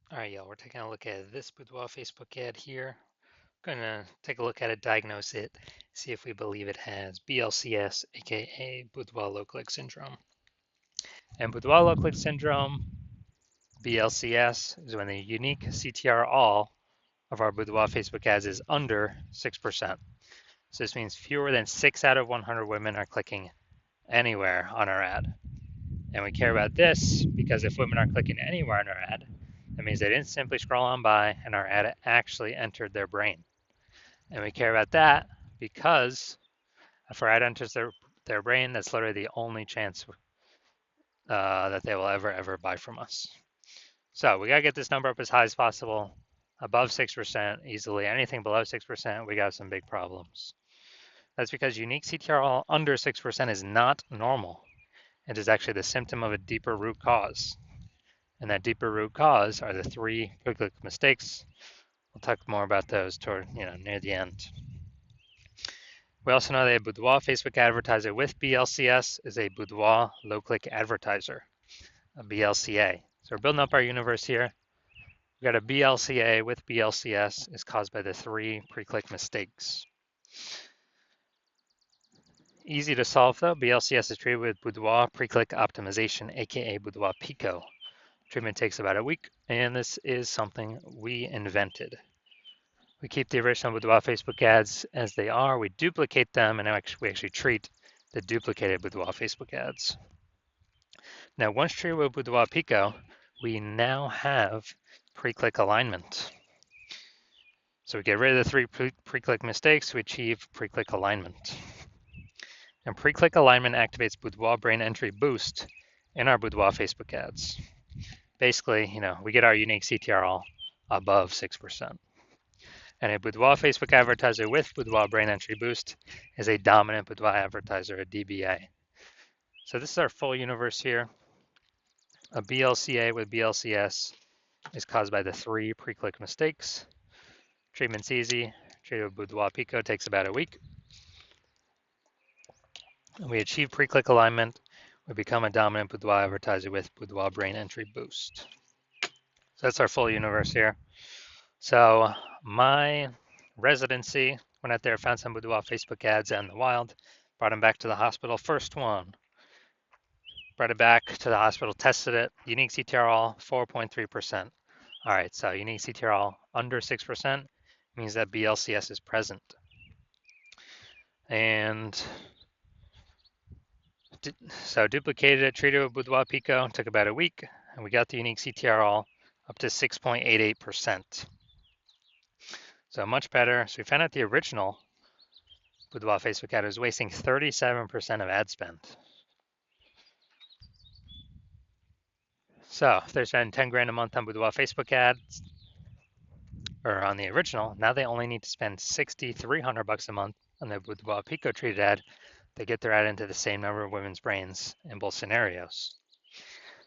All right, y'all, we're taking a look at this Boudoir Facebook ad here. Going to take a look at it, diagnose it, see if we believe it has BLCS, aka Boudoir low click syndrome. And Boudoir low click syndrome, BLCS, is when the unique CTR all of our Boudoir Facebook ads is under 6%. So this means fewer than 6 out of 100 women are clicking anywhere on our ad. And we care about this because if women are clicking anywhere on our ad, that means they didn't simply scroll on by and our ad actually entered their brain. And we care about that because if our ad enters their brain, that's literally the only chance that they will ever buy from us. So we got to get this number up as high as possible, above 6% easily. Anything below 6%, we got some big problems. That's because unique CTRL under 6% is not normal. It is actually the symptom of a deeper root cause. And that deeper root cause are the three quick mistakes. We'll talk more about those toward, near the end. We also know that a Boudoir Facebook advertiser with BLCS is a Boudoir low-click advertiser, a BLCA. So we're building up our universe here. We've got a BLCA with BLCS is caused by the three pre-click mistakes. Easy to solve though. BLCS is treated with Boudoir pre-click optimization, aka Boudoir Pico. Treatment takes about a week, and this is something we invented. We keep the original Boudoir Facebook ads as they are. We duplicate them, and we actually treat the duplicated Boudoir Facebook ads. Now, once treated with Boudoir Pico, we now have pre-click alignment. So we get rid of the three pre-click mistakes, we achieve pre-click alignment. And pre-click alignment activates Boudoir brain entry boost in our Boudoir Facebook ads. Basically, we get our unique CTRL above 6%. And a Boudoir Facebook advertiser with Boudoir brain entry boost is a dominant Boudoir advertiser, a DBA. So this is our full universe here. A BLCA with BLCS is caused by the three pre-click mistakes. Treatment's easy. Treatment with Boudoir Pico takes about a week. And we achieve pre-click alignment. We become a dominant Boudoir advertiser with Boudoir brain entry boost. So that's our full universe here. So my residency, went out there, found some Boudoir Facebook ads out in the wild, brought them back to the hospital. First one, brought it back to the hospital, tested it. Unique CTRL, 4.3%. All right, so unique CTRL under 6% means that BLCS is present. And so duplicated it, treated with Boudoir Pico, took about a week, and we got the unique CTRL up to 6.88%. So much better. So we found out the original Boudoir Facebook ad was wasting 37% of ad spend. So if they're spending 10 grand a month on Boudoir Facebook ads, or on the original, now they only need to spend 6,300 bucks a month on the Boudoir Pico treated ad. They get their ad into the same number of women's brains in both scenarios.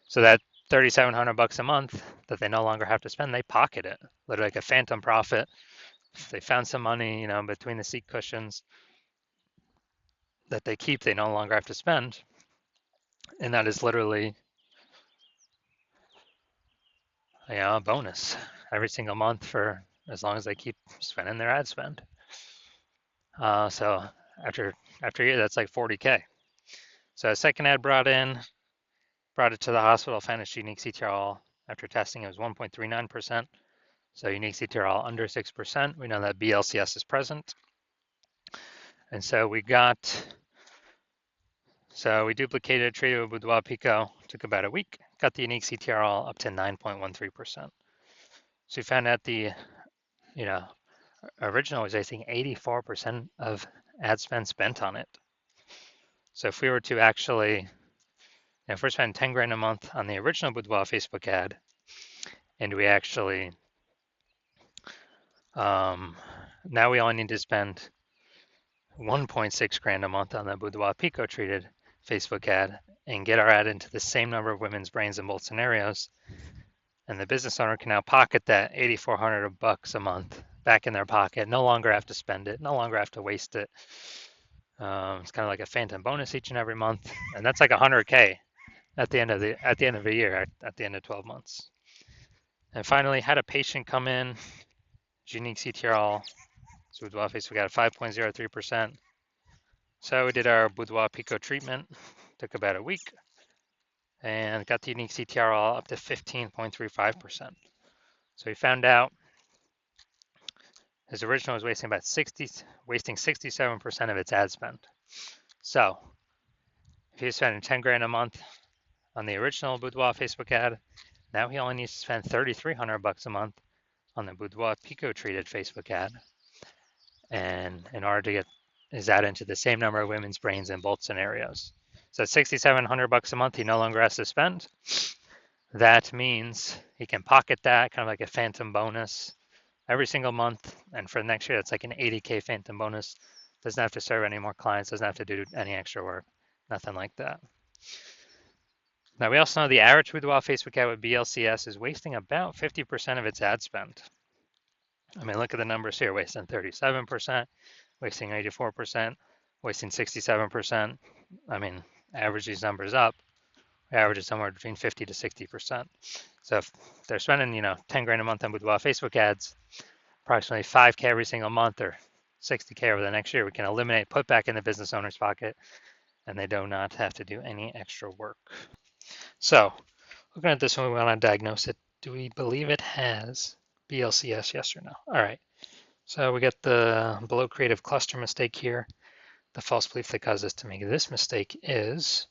So that 3,700 bucks a month that they no longer have to spend, they pocket it, literally like a phantom profit. If they found some money, between the seat cushions that they keep, they no longer have to spend. And that is literally, a bonus every single month for as long as they keep spending their ad spend. So after a year, that's like 40K. So a second ad brought it to the hospital, found its unique CTRL. After testing, it was 1.39%. So unique CTRL under 6%. We know that BLCS is present. And so we duplicated, treated with Boudoir Pico, took about a week, got the unique CTRL up to 9.13%. So we found out the, original was, I think, 84% of ad spent on it. So if we were to actually, if we're spending 10 grand a month on the original Boudoir Facebook ad, and we actually, now we only need to spend 1.6 grand a month on the Boudoir Pico treated Facebook ad and get our ad into the same number of women's brains in both scenarios. And the business owner can now pocket that 8,400 bucks a month back in their pocket, no longer have to spend it, no longer have to waste it. It's kind of like a phantom bonus each and every month. And that's like 100K at the end of the year, at the end of 12 months. And finally, had a patient come in, unique CTRL, so Boudoir Facebook ad 5.03%. So we did our Boudoir Pico treatment, took about a week, and got the unique CTRL up to 15.35%. So we found out his original was wasting 67% of its ad spend. So if he was spending 10 grand a month on the original Boudoir Facebook ad, now he only needs to spend 3,300 bucks a month on the Boudoir Pico treated Facebook ad. And in order to get his ad into the same number of women's brains in both scenarios. So at 6,700 bucks a month, he no longer has to spend. That means he can pocket that, kind of like a phantom bonus every single month. And for next year, that's like an 80K phantom bonus. Doesn't have to serve any more clients, doesn't have to do any extra work, nothing like that. Now, we also know the average Boudoir Facebook ad with BLCS is wasting about 50% of its ad spend. I mean, look at the numbers here, wasting 37%, wasting 84%, wasting 67%. I mean, average these numbers up, average is somewhere between 50 to 60%. So if they're spending, 10 grand a month on Boudoir Facebook ads, approximately 5K every single month or 60K over the next year, we can eliminate, put back in the business owner's pocket, and they do not have to do any extra work. So looking at this one, we want to diagnose it. Do we believe it has BLCS, yes or no? All right. So we get the below creative cluster mistake here. The false belief that caused us to make this mistake is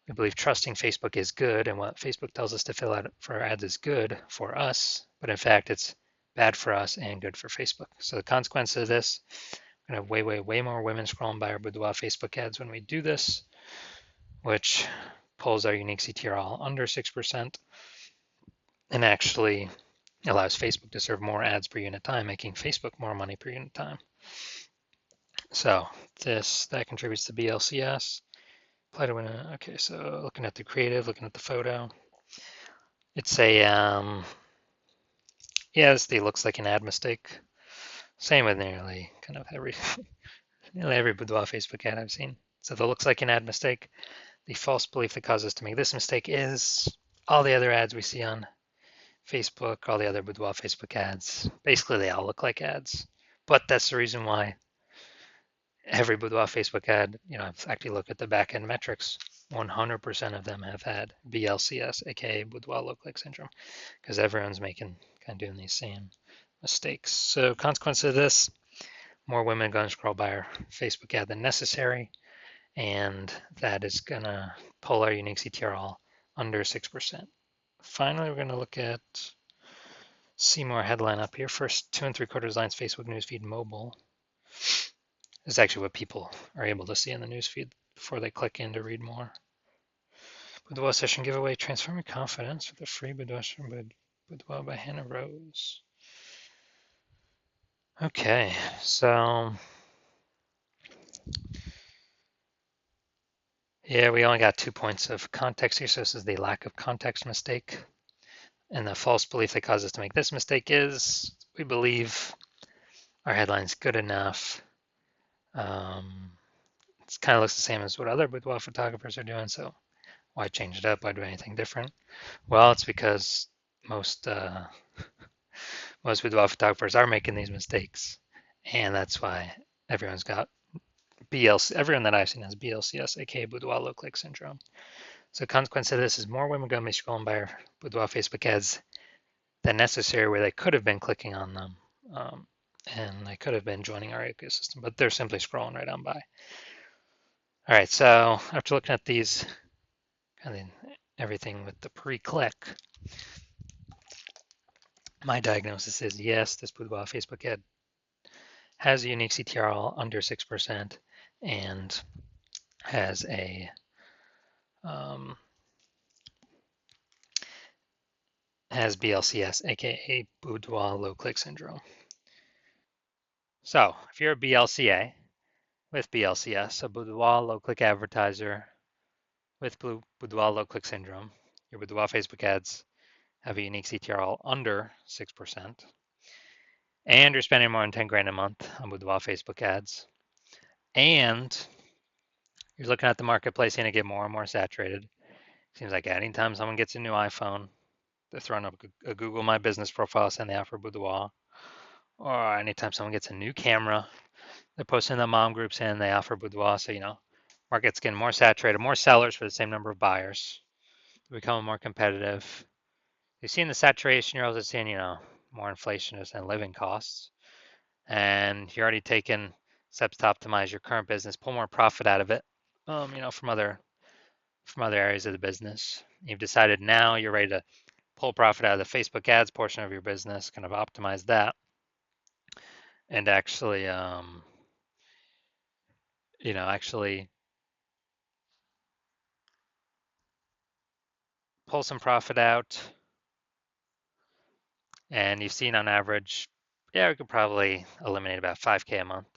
we believe trusting Facebook is good, and what Facebook tells us to fill out for our ads is good for us, but in fact it's bad for us and good for Facebook. So the consequence of this, we're going to have way more women scrolling by our Boudoir Facebook ads when we do this, which pulls our unique CTRL under 6% and actually allows Facebook to serve more ads per unit time, making Facebook more money per unit time. So that contributes to BLCS. Apply to win. Okay, so looking at the creative, looking at the photo, it's a yes, it looks like an ad mistake. Same with nearly kind of nearly every Boudoir Facebook ad I've seen. So that looks like an ad mistake. The false belief that causes us to make this mistake is all the other ads we see on Facebook, all the other Boudoir Facebook ads. Basically, they all look like ads. But that's the reason why every Boudoir Facebook ad, I've actually looked at the back end metrics. 100% of them have had BLCS, aka Boudoir lookalike syndrome, because everyone's kind of doing these same mistakes. So, consequence of this, more women are going to scroll by our Facebook ad than necessary, and that is going to pull our unique CTRL under 6%. Finally, we're going to look at see more headline up here. First 2 3/4 lines Facebook newsfeed mobile. This is actually what people are able to see in the newsfeed before they click in to read more. Boudoir session giveaway, transform your confidence with a free Boudoir by Hannah Rose. Okay, so yeah, we only got 2 points of context here, so this is the lack of context mistake. And the false belief that caused us to make this mistake is we believe our headline's good enough. It kind of looks the same as what other boudoir photographers are doing, so why change it up? Why do anything different? Well, it's because most boudoir photographers are making these mistakes, and that's why everyone's got everyone that I've seen has BLCS, aka Boudoir lookalike syndrome. So consequence of this is more women going to be scrolling by our Boudoir Facebook ads than necessary, where they could have been clicking on them, and they could have been joining our ecosystem, but they're simply scrolling right on by. All right, so after looking at these, kind of everything with the pre-click, my diagnosis is yes, this Boudoir Facebook ad has a unique CTRL under 6% and has a has BLCS, aka Boudoir low click syndrome. So if you're a BLCA with BLCS, a Boudoir low click advertiser with Boudoir low click syndrome, your Boudoir Facebook ads have a unique CTRL under 6%, and you're spending more than 10 grand a month on Boudoir Facebook ads, and you're looking at the marketplace and it get more and more saturated. Seems like anytime someone gets a new iPhone, they're throwing up a Google My Business profile saying they offer Boudoir. Or anytime someone gets a new camera, they're posting in the mom group saying they offer Boudoir. So, market's getting more saturated, more sellers for the same number of buyers. They're becoming more competitive. You're seeing the saturation, you're also seeing, more inflation and living costs. And you're already taking steps to optimize your current business, pull more profit out of it, from other areas of the business. You've decided now you're ready to pull profit out of the Facebook ads portion of your business, kind of optimize that, and actually pull some profit out. And you've seen on average, yeah, we could probably eliminate about 5K a month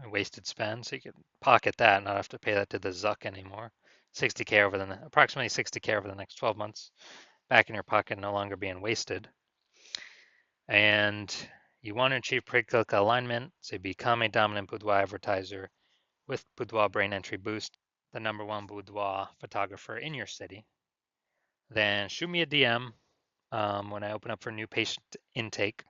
in wasted spend. So you could pocket that and not have to pay that to the Zuck anymore. Approximately 60K over the next 12 months back in your pocket, no longer being wasted. And you want to achieve pre-click alignment, so become a dominant Boudoir advertiser with Boudoir Brain Entry Boost, the #1 boudoir photographer in your city. Then shoot me a DM when I open up for new patient intake.